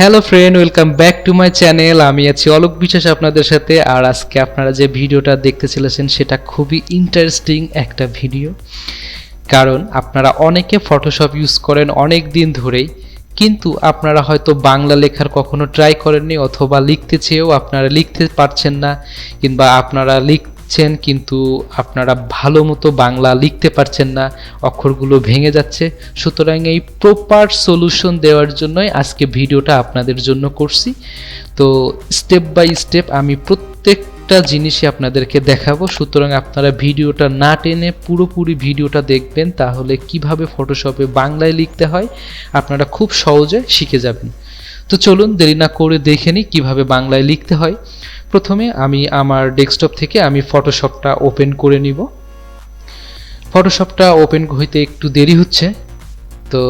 Hello friend, welcome back to my channel. আমি আছি অলোক বিশ্বাস আপনাদের সাথে। আর আজকে আপনারা যে ভিডিওটা দেখতে চলেছেন সেটা খুবই ইন্টারেস্টিং একটা ভিডিও, কারণ আপনারা অনেকে ফটোশপ ইউজ করেন অনেক দিন ধরেই, কিন্তু আপনারা হয়তো বাংলা লেখার কখনো ট্রাই করেননি, অথবা লিখতে চেয়েও আপনারা লিখতে পারছেন না, কিংবা আপনারা লিখছেন কিন্তু আপনারা ভালো মতো বাংলা লিখতে পারছেন না, অক্ষরগুলো ভেঙে যাচ্ছে। সুতরাং এই প্রপার সলিউশন দেওয়ার জন্যই আজকে ভিডিওটা আপনাদের জন্য করছি। তো স্টেপ বাই স্টেপ আমি প্রত্যেকটা জিনিসই আপনাদেরকে দেখাবো। সুতরাং আপনারা ভিডিওটা না টেনে পুরোপুরি ভিডিওটা দেখবেন, তাহলে কিভাবে ফটোশপে বাংলায় লিখতে হয় আপনারা খুব সহজে শিখে যাবেন। তো চলুন দেরি না করে দেখে নিই কীভাবে বাংলায় লিখতে হয়। প্রথমে আমি আমার ডেস্কটপ থেকে আমি ফটোশপটা ওপেন করে নিব। ফটোশপটা ওপেন হইতে একটু দেরি হচ্ছে, তো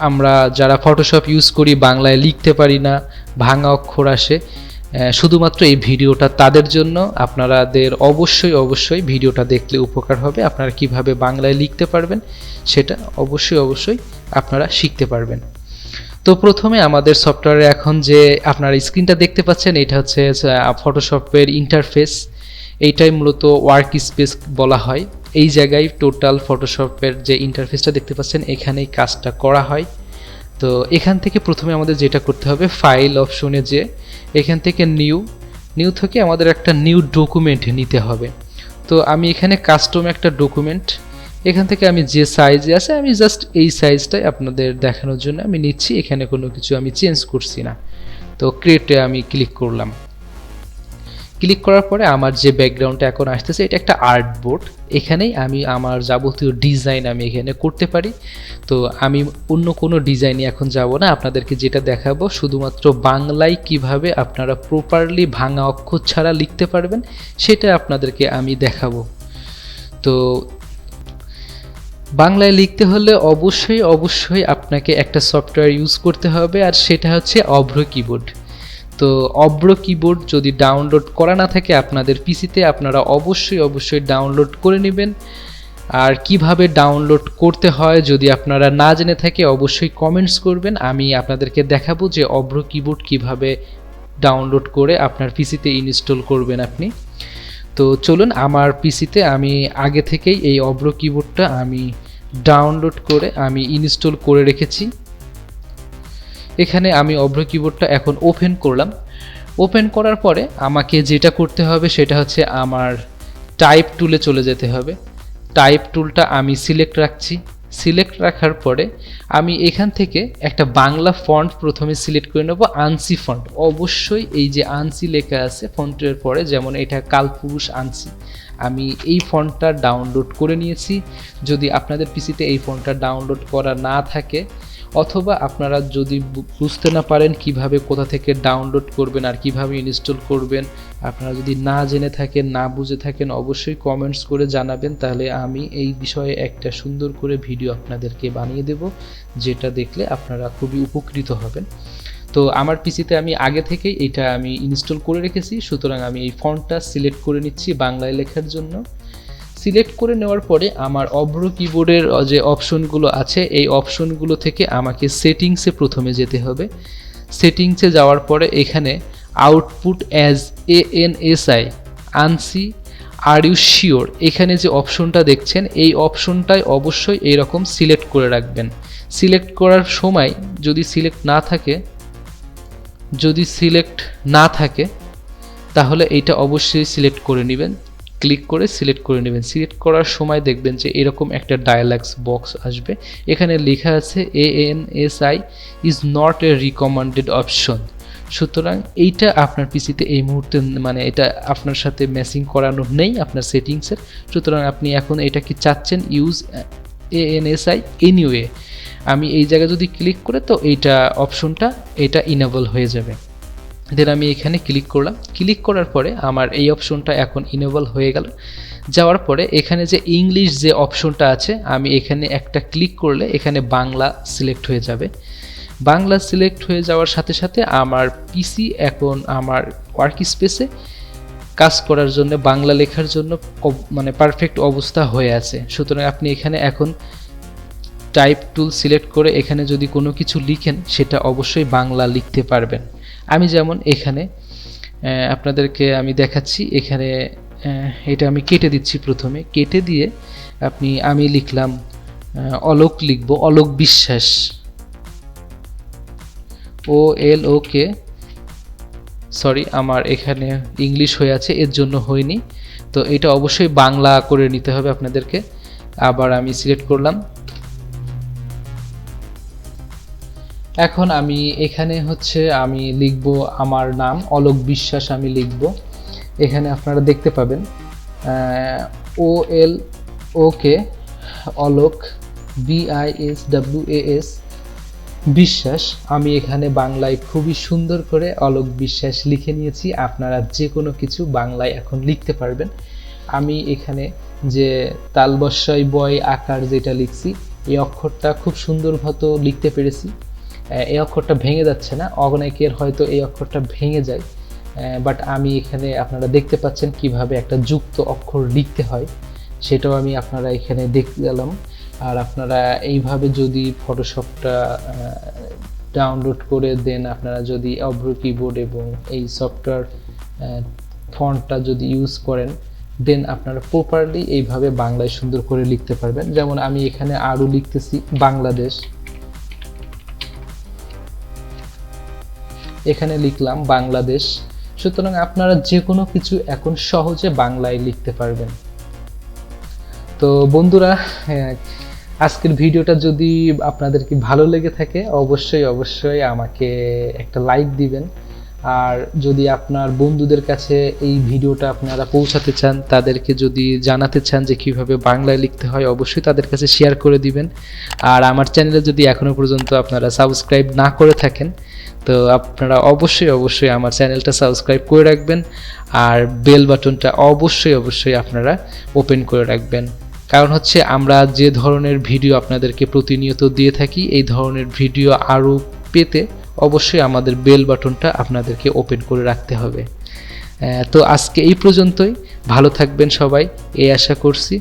আমরা যারা ফটোশপ ইউজ করি বাংলায় লিখতে পারি না, ভাঙা অক্ষর আসে, শুধুমাত্র এই ভিডিওটা তাদের জন্য। আপনাদের অবশ্যই ভিডিওটা দেখলে উপকার হবে। আপনারা কিভাবে বাংলায় লিখতে পারবেন সেটা অবশ্যই আপনারা শিখতে পারবেন। তো প্রথমে আমাদের সফটওয়্যারে এখন যে আপনারা স্ক্রিনটা দেখতে পাচ্ছেন, এটা হচ্ছে ফটোশপের ইন্টারফেস। এইটাই মূলত ওয়ার্ক স্পেস বলা হয়। এই জায়গায় টোটাল ফটোশপের যে ইন্টারফেসটা দেখতে পাচ্ছেন এখানেই কাজটা করা হয়। তো এখান থেকে প্রথমে আমাদের যেটা করতে হবে, ফাইল অপশনে যে এখান থেকে নিউ থেকে আমাদের একটা নিউ ডকুমেন্ট নিতে হবে। তো আমি এখানে কাস্টম একটা ডকুমেন্ট, এখান থেকে আমি যে সাইজে আছে আমি জাস্ট এই সাইজটাই আপনাদের দেখানোর জন্য আমি নিচ্ছি, এখানে কোনো কিছু আমি চেঞ্জ করছি না। তো ক্রিয়েটে আমি ক্লিক করলাম। ক্লিক করার পরে আমার যে ব্যাকগ্রাউন্ডটা এখন আসতেছে এটা একটা আর্টবোর্ড। এখানেই আমি আমার যাবতীয় ডিজাইন আমি এখানে করতে পারি। তো আমি অন্য কোনো ডিজাইনে এখন যাব না, আপনাদেরকে যেটা দেখাবো শুধুমাত্র বাংলায় কিভাবে আপনারা প্রপারলি ভাঙা অক্ষর ছাড়া লিখতে পারবেন সেটা আপনাদেরকে আমি দেখাবো। তো বাংলায় লিখতে হলে অবশ্যই আপনাকে একটা সফটওয়্যার ইউজ করতে হবে, আর সেটা হচ্ছে অভ্র কিবোর্ড। তো অভ্র কিবোর্ড যদি ডাউনলোড করা না থাকে আপনাদের পিসিতে, আপনারা অবশ্যই ডাউনলোড করে নেবেন। আর কিভাবে ডাউনলোড করতে হয় যদি আপনারা না জেনে থাকে অবশ্যই কমেন্টস করবেন, আমি আপনাদেরকে দেখাবো যে অভ্র কিবোর্ড কিভাবে ডাউনলোড করে আপনার পিসিতে ইনস্টল করবেন আপনি। তো চলুন, আমার পিসিতে আমি আগে থেকেই এই অভ্র কিবোর্ডটা আমি ডাউনলোড করে আমি ইনস্টল করে রেখেছি। এখানে আমি অভ্র কিবোর্ডটা এখন ওপেন করলাম। ওপেন করার পরে আমাকে যেটা করতে হবে সেটা হচ্ছে আমার টাইপ টুলে চলে যেতে হবে। টাইপ টুলটা আমি সিলেক্ট রাখছি। সিলেক্ট রাখার পরে আমি এখান থেকে একটা বাংলা ফন্ট প্রথমে সিলেক্ট করে নেব, আনসি ফন্ট। অবশ্যই এই যে আনসি লেখা আছে ফন্টের পরে, যেমন এটা কালপুরুষ আনসি, আমি এই ফন্টটা ডাউনলোড করে নিয়েছি। যদি আপনাদের পিসিতে এই ফন্টটা ডাউনলোড করা না থাকে, অথবা আপনারা যদি বুঝতে না পারেন কিভাবে কোথা থেকে ডাউনলোড করবেন আর কিভাবে ইনস্টল করবেন, আপনারা যদি না জেনে থাকেন, না বুঝে থাকেন, অবশ্যই কমেন্টস করে জানাবেন, তাহলে আমি এই বিষয়ে একটা সুন্দর করে ভিডিও আপনাদেরকে বানিয়ে দেব, যেটা দেখলে আপনারা খুবই উপকৃত হবেন। তো আমার পিসিতে আমি আগে থেকেই এটা আমি ইনস্টল করে রেখেছি, সুতরাং আমি এই ফন্টটা সিলেক্ট করে নিচ্ছি বাংলায় লেখার জন্য। সিলেক্ট করে নেওয়ার পরে আমার অভ্র কিবোর্ডের যে অপশনগুলো আছে এই অপশনগুলো থেকে আমাকে সেটিংসে প্রথমে যেতে হবে। সেটিংসে যাওয়ার পরে এখানে output as ANSI ANSI are you sure, এখানে যে অপশনটা দেখছেন এই অপশনটাই অবশ্যই এইরকম সিলেক্ট করে রাখবেন। সিলেক্ট করার সময় যদি সিলেক্ট না থাকে তাহলে এইটা অবশ্যই সিলেক্ট করে নেবেন। ক্লিক করে সিলেক্ট করে নেবেন। সিলেক্ট করার সময় দেখবেন যে এরকম একটা ডায়ালগস বক্স আসবে, এখানে লেখা আছে ANSI is not a recommended option. সুতরাং এইটা আপনার পিসিতে এই মুহূর্তে এটা আপনার সাথে ম্যাচিং করানো নেই আপনার সেটিংসের। সুতরাং আপনি এখন এটা কি চাচ্ছেন ইউজ ANSI এনিওয়ে, আমি এই জায়গায় যদি ক্লিক করে তো এইটা অপশনটা এটা ইনেবল হয়ে যাবে। দেন আমি এখানে ক্লিক করলাম। ক্লিক করার পরে আমার এই অপশনটা এখন ইনেবল হয়ে গেল। যাওয়ার পরে এখানে যে ইংলিশ যে অপশনটা আছে আমি এখানে একটা ক্লিক করলে এখানে বাংলা সিলেক্ট হয়ে যাবে। বাংলা সিলেক্ট হয়ে যাওয়ার সাথে সাথে আমার পিসি এখন আমার ওয়ার্ক স্পেসে কাজ করার জন্য, বাংলা লেখার জন্য পারফেক্ট অবস্থা হয়ে আছে। সুতরাং আপনি এখানে এখন টাইপ টুল সিলেক্ট করে এখানে যদি কোনো কিছু লিখেন সেটা অবশ্যই বাংলা লিখতে পারবেন। আমি যেমন এখানে আপনাদেরকে আমি দেখাচ্ছি, এখানে এটা আমি কেটে দিচ্ছি, প্রথমে কেটে দিয়ে আমি লিখলাম অলোক, লিখব অলোক বিশ্বাস, ALok, সরি আমার এখানে ইংলিশ হয়ে আছে এর জন্য হয়নি, তো এটা অবশ্যই বাংলা করে নিতে হবে আপনাদেরকে। আবার আমি সিলেক্ট করলাম। এখন আমি এখানে আমি লিখব আমার নাম অলোক বিশ্বাস, আমি লিখব। এখানে আপনারা দেখতে পাবেন ALok, অলোক BISWAS বিশ্বাস। আমি এখানে বাংলায় খুবই সুন্দর করে অলোক বিশ্বাস লিখে নিয়েছি। আপনারা যে কোনো কিছু বাংলায় এখন লিখতে পারবেন। আমি এখানে যে তালবস্যই বয় আকার যেটা লিখছি, এই অক্ষরটা খুব সুন্দরভাবে লিখতে পেরেছি। এই অক্ষরটা ভেঙে যাচ্ছে না, অনেকের হয়তো এই অক্ষরটা ভেঙে যায়, বাট আমি এখানে আপনারা দেখতে পাচ্ছেন কিভাবে একটা যুক্ত অক্ষর লিখতে হয়, সেটাও আমি আপনারা এখানে দেখতে গেলাম। আর আপনারা এইভাবে যদি ফটোশপটা ডাউনলোড করে দেন, আপনারা যদি অভ্র কিবোর্ড এবং এই সফটওয়্যার ফন্টটা যদি ইউজ করেন, দেন আপনারা প্রপারলি এইভাবে বাংলায় সুন্দর করে লিখতে পারবেন। যেমন আমি এখানে আরও লিখতেছি বাংলাদেশ, এখানে লিখলাম বাংলাদেশ। সুতরাং আপনারা যে কোনো কিছু এখন সহজে বাংলায় লিখতে পারবেন। তো বন্ধুরা, আজকের ভিডিওটা যদি আপনাদেরকে ভালো লেগে থাকে অবশ্যই আমাকে একটা লাইক দিবেন। আর যদি আপনার বন্ধুদের কাছে এই ভিডিওটা আপনারা পৌঁছাতে চান, তাদেরকে যদি জানাতে চান যে কিভাবে বাংলায় লিখতে হয়, অবশ্যই তাদের কাছে শেয়ার করে দিবেন। আর আমার চ্যানেলে যদি এখনও পর্যন্ত আপনারা সাবস্ক্রাইব না করে থাকেন, তো আপনারা অবশ্যই আমার চ্যানেলটা সাবস্ক্রাইব করে রাখবেন। আর বেল বাটনটা অবশ্যই আপনারা ওপেন করে রাখবেন। কারণ আমরা যে ধরনের ভিডিও আপনাদেরকে প্রতিনিয়ত দিয়ে থাকি, এই ধরনের ভিডিও আরও পেতে অবশ্যই আমাদের বেল বাটনটা আপনাদেরকে ওপেন করে রাখতে হবে। তো আজকে এই পর্যন্তই। ভালো থাকবেন সবাই, এই আশা করছি।